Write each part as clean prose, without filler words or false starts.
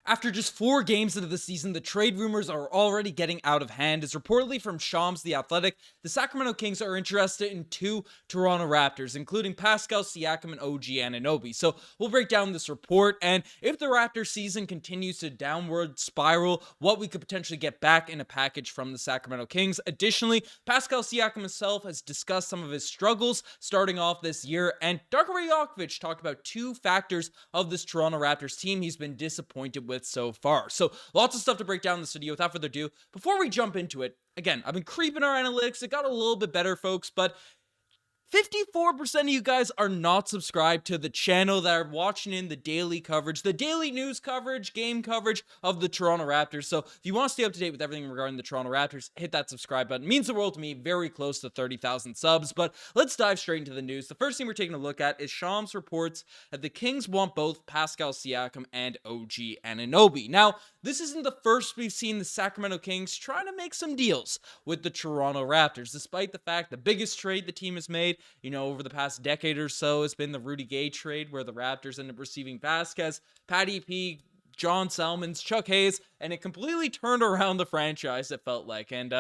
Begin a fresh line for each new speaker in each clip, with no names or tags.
After just 4 games into the season, the trade rumors are already getting out of hand, as reportedly from Shams The Athletic, the Sacramento Kings are interested in 2 Toronto Raptors, including Pascal Siakam and O.G. Anunoby. So we'll break down this report, and if the Raptors season continues to downward spiral, what we could potentially get back in a package from the Sacramento Kings. Additionally, Pascal Siakam himself has discussed some of his struggles starting off this year, and Darko Rajakovic talked about 2 factors of this Toronto Raptors team he's been disappointed with so far. So lots of stuff to break down in this video. Without further ado, before we jump into it, again, I've been creeping our analytics. It got a little bit better, folks, but 54% of you guys are not subscribed to the channel that are watching in the daily coverage, the daily news coverage, game coverage of the Toronto Raptors. So if you want to stay up to date with everything regarding the Toronto Raptors, hit that subscribe button. It means the world to me, very close to 30,000 subs. But let's dive straight into the news. The first thing we're taking a look at is Shams reports that the Kings want both Pascal Siakam and O.G. Anunoby. Now, this isn't the first we've seen the Sacramento Kings trying to make some deals with the Toronto Raptors, despite the fact the biggest trade the team has made, over the past decade or so has been the Rudy Gay trade, where the Raptors ended up receiving Vasquez, Patty P, John Salmons, Chuck Hayes, and it completely turned around the franchise, it felt like. And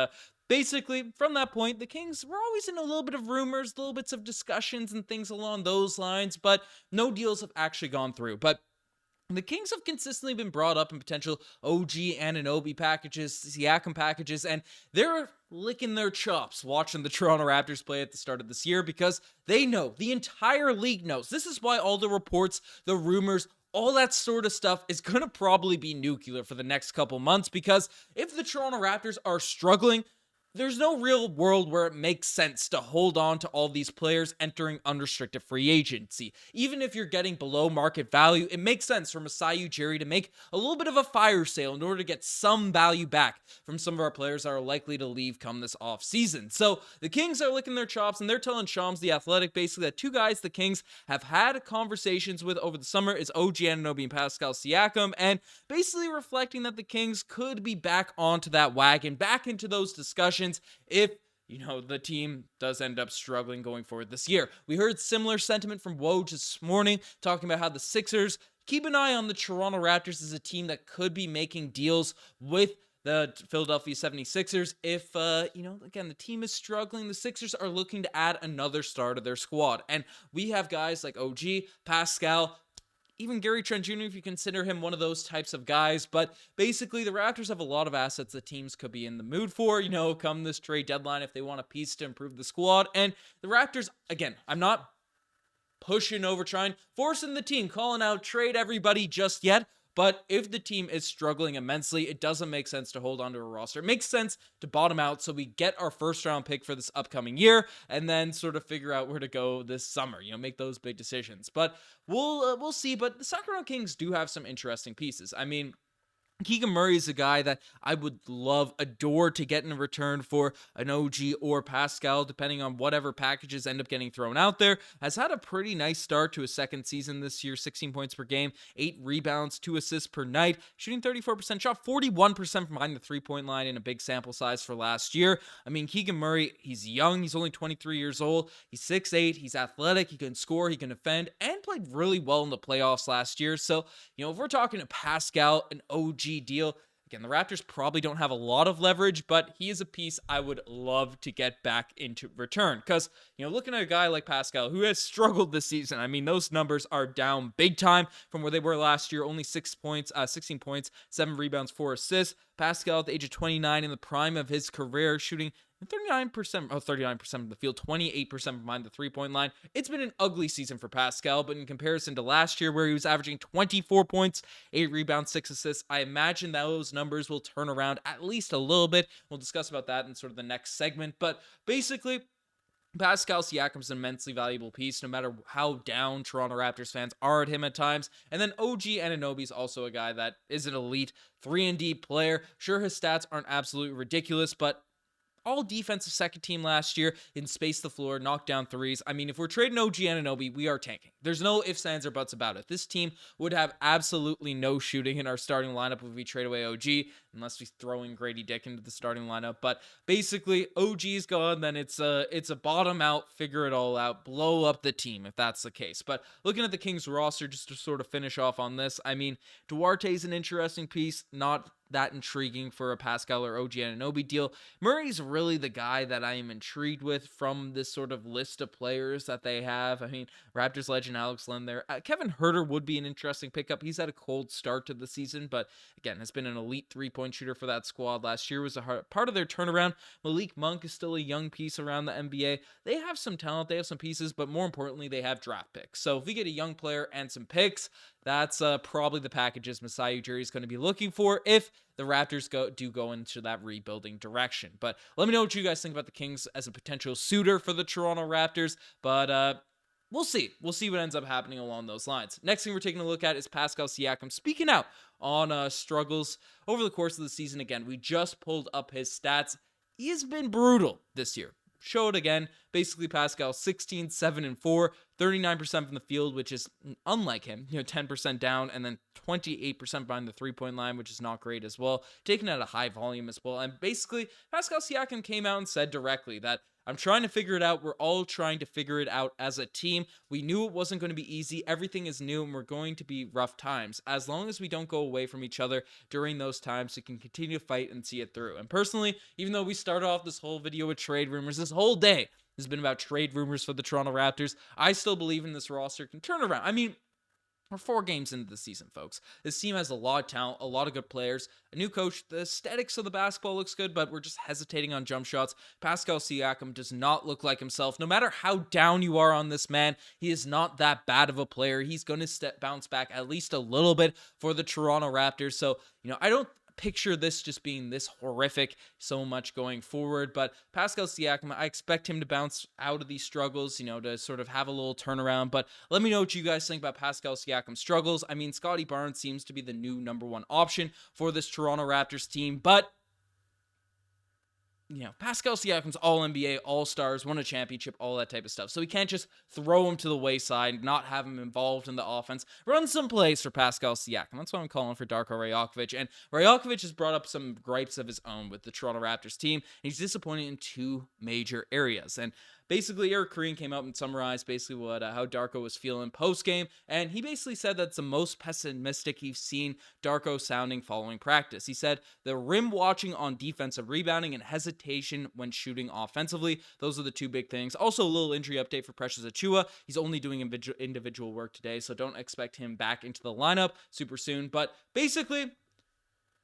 basically, from that point, the Kings were always in a little bit of rumors, little bits of discussions and things along those lines, but no deals have actually gone through. But the Kings have consistently been brought up in potential O.G. Anunoby packages, Siakam packages, and they're licking their chops watching the Toronto Raptors play at the start of this year because they know, the entire league knows. This is why all the reports, the rumors, all that sort of stuff is going to probably be nuclear for the next couple months, because if the Toronto Raptors are struggling, there's no real world where it makes sense to hold on to all these players entering unrestricted free agency. Even if you're getting below market value, it makes sense for Masai Ujiri to make a little bit of a fire sale in order to get some value back from some of our players that are likely to leave come this offseason. So the Kings are licking their chops, and they're telling Shams The Athletic basically that 2 guys the Kings have had conversations with over the summer is O.G. Anunoby and Pascal Siakam, and basically reflecting that the Kings could be back onto that wagon, back into those discussions if the team does end up struggling going forward this year. We heard similar sentiment from Woj this morning, talking about how the Sixers keep an eye on the Toronto Raptors as a team that could be making deals with the Philadelphia 76ers. If, again, the team is struggling, the Sixers are looking to add another star to their squad. And we have guys like OG, Pascal, even Gary Trent Jr., if you consider him one of those types of guys. But basically, the Raptors have a lot of assets that teams could be in the mood for, come this trade deadline if they want a piece to improve the squad. And the Raptors, again, I'm not pushing over, forcing the team, calling out, trade everybody just yet. But if the team is struggling immensely, it doesn't make sense to hold on to a roster. It makes sense to bottom out so we get our first round pick for this upcoming year and then sort of figure out where to go this summer, make those big decisions. But we'll see. But the Sacramento Kings do have some interesting pieces. I mean, Keegan Murray is a guy that I would adore to get in return for an OG or Pascal, depending on whatever packages end up getting thrown out there. Has had a pretty nice start to his second season this year, 16 points per game, 8 rebounds, 2 assists per night, shooting 34% shot, 41% from behind the three-point line in a big sample size for last year. I mean, Keegan Murray, he's young, he's only 23 years old, he's 6'8", he's athletic, he can score, he can defend, and played really well in the playoffs last year. So, if we're talking to Pascal and OG deal, again, the Raptors probably don't have a lot of leverage, but he is a piece I would love to get back into return. Because, looking at a guy like Pascal, who has struggled this season, I mean, those numbers are down big time from where they were last year. Only 16 points, 7 rebounds, 4 assists. Pascal at the age of 29 in the prime of his career, shooting 39% of the field, 28% behind the three-point line. It's been an ugly season for Pascal, but in comparison to last year, where he was averaging 24 points, 8 rebounds, 6 assists, I imagine those numbers will turn around at least a little bit. We'll discuss about that in sort of the next segment, but basically, Pascal Siakam's an immensely valuable piece, no matter how down Toronto Raptors fans are at him at times. And then OG Anunoby is also a guy that is an elite 3-and-D player. Sure, his stats aren't absolutely ridiculous, but all defensive second team last year in space the floor, knock down threes. I mean, if we're trading OG Anunoby, we are tanking. There's no ifs, ands, or buts about it. This team would have absolutely no shooting in our starting lineup if we trade away OG, unless we throw in Grady Dick into the starting lineup. But basically, OG's gone, then it's a bottom out, figure it all out, blow up the team if that's the case. But looking at the Kings roster, just to sort of finish off on this, I mean, Duarte's an interesting piece, not that intriguing for a Pascal or OG Anunoby deal. Murray's really the guy that I am intrigued with from this sort of list of players that they have. I mean, Raptors legend Alex Len there. Kevin Huerter would be an interesting pickup. He's had a cold start to the season, but again, has been an elite three-point shooter for that squad. Last year was a part of their turnaround. Malik Monk is still a young piece around the NBA. They have some talent, they have some pieces, but more importantly, they have draft picks. So if we get a young player and some picks, that's probably the packages Masai Ujiri is going to be looking for if the Raptors do go into that rebuilding direction. But let me know what you guys think about the Kings as a potential suitor for the Toronto Raptors. But we'll see. We'll see what ends up happening along those lines. Next thing we're taking a look at is Pascal Siakam speaking out on struggles over the course of the season. Again, we just pulled up his stats. He has been brutal this year. Show it again. Basically, Pascal 16, 7, and 4, 39% from the field, which is unlike him. 10% down, and then 28% behind the three-point line, which is not great as well. Taken at a high volume as well. And basically, Pascal Siakam came out and said directly that I'm trying to figure it out. We're all trying to figure it out as a team. We knew it wasn't going to be easy. Everything is new, and we're going to be rough times. As long as we don't go away from each other during those times, we can continue to fight and see it through. And personally, even though we started off this whole video with trade rumors, this whole day has been about trade rumors for the Toronto Raptors, I still believe in this roster can turn around. I mean, we're 4 games into the season, folks. This team has a lot of talent, a lot of good players, a new coach. The aesthetics of the basketball looks good, but we're just hesitating on jump shots. Pascal Siakam does not look like himself. No matter how down you are on this man, he is not that bad of a player. He's going to bounce back at least a little bit for the Toronto Raptors. So, I don't picture this just being this horrific so much going forward, but Pascal Siakam, I expect him to bounce out of these struggles, to sort of have a little turnaround. But let me know what you guys think about Pascal Siakam's struggles. I mean, Scotty Barnes seems to be the new number 1 option for this Toronto Raptors team, but Pascal Siakam's all-NBA, all-stars, won a championship, all that type of stuff. So we can't just throw him to the wayside, not have him involved in the offense. Run some plays for Pascal Siakam. That's what I'm calling for Darko Rajakovic. And Rajakovic has brought up some gripes of his own with the Toronto Raptors team. And he's disappointed in 2 major areas. And basically, Eric Koreen came out and summarized basically how Darko was feeling post-game, and he basically said that's the most pessimistic he's seen Darko sounding following practice. He said the rim watching on defensive rebounding and hesitation when shooting offensively. Those are the 2 big things. Also, a little injury update for Precious Achiuwa. He's only doing individual work today, so don't expect him back into the lineup super soon. But basically,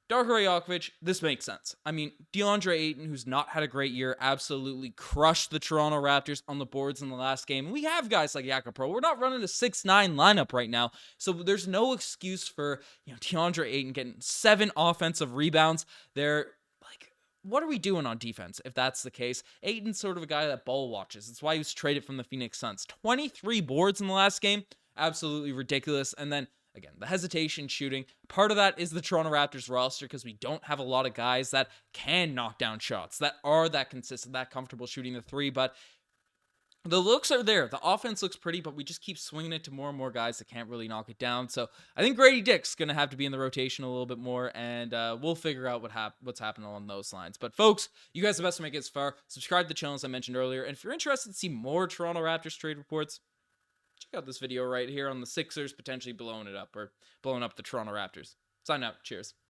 Darko Rajakovic, this makes sense. I mean, DeAndre Ayton, who's not had a great year, absolutely crushed the Toronto Raptors on the boards in the last game. We have guys like Jakob Pro. We're not running a 6'9 lineup right now, so there's no excuse for DeAndre Ayton getting 7 offensive rebounds. What are we doing on defense if that's the case? Ayton's sort of a guy that ball watches. That's why he was traded from the Phoenix Suns. 23 boards in the last game. Absolutely ridiculous. And then, again, the hesitation shooting. Part of that is the Toronto Raptors roster because we don't have a lot of guys that can knock down shots, that are that consistent, that comfortable shooting the 3. But the looks are there. The offense looks pretty, but we just keep swinging it to more and more guys that can't really knock it down. So I think Grady Dick's going to have to be in the rotation a little bit more, and we'll figure out what's happening along those lines. But folks, you guys are the best to make it as far. Subscribe to the channel as I mentioned earlier. And if you're interested to see more Toronto Raptors trade reports, check out this video right here on the Sixers potentially blowing up the Toronto Raptors. Sign out. Cheers.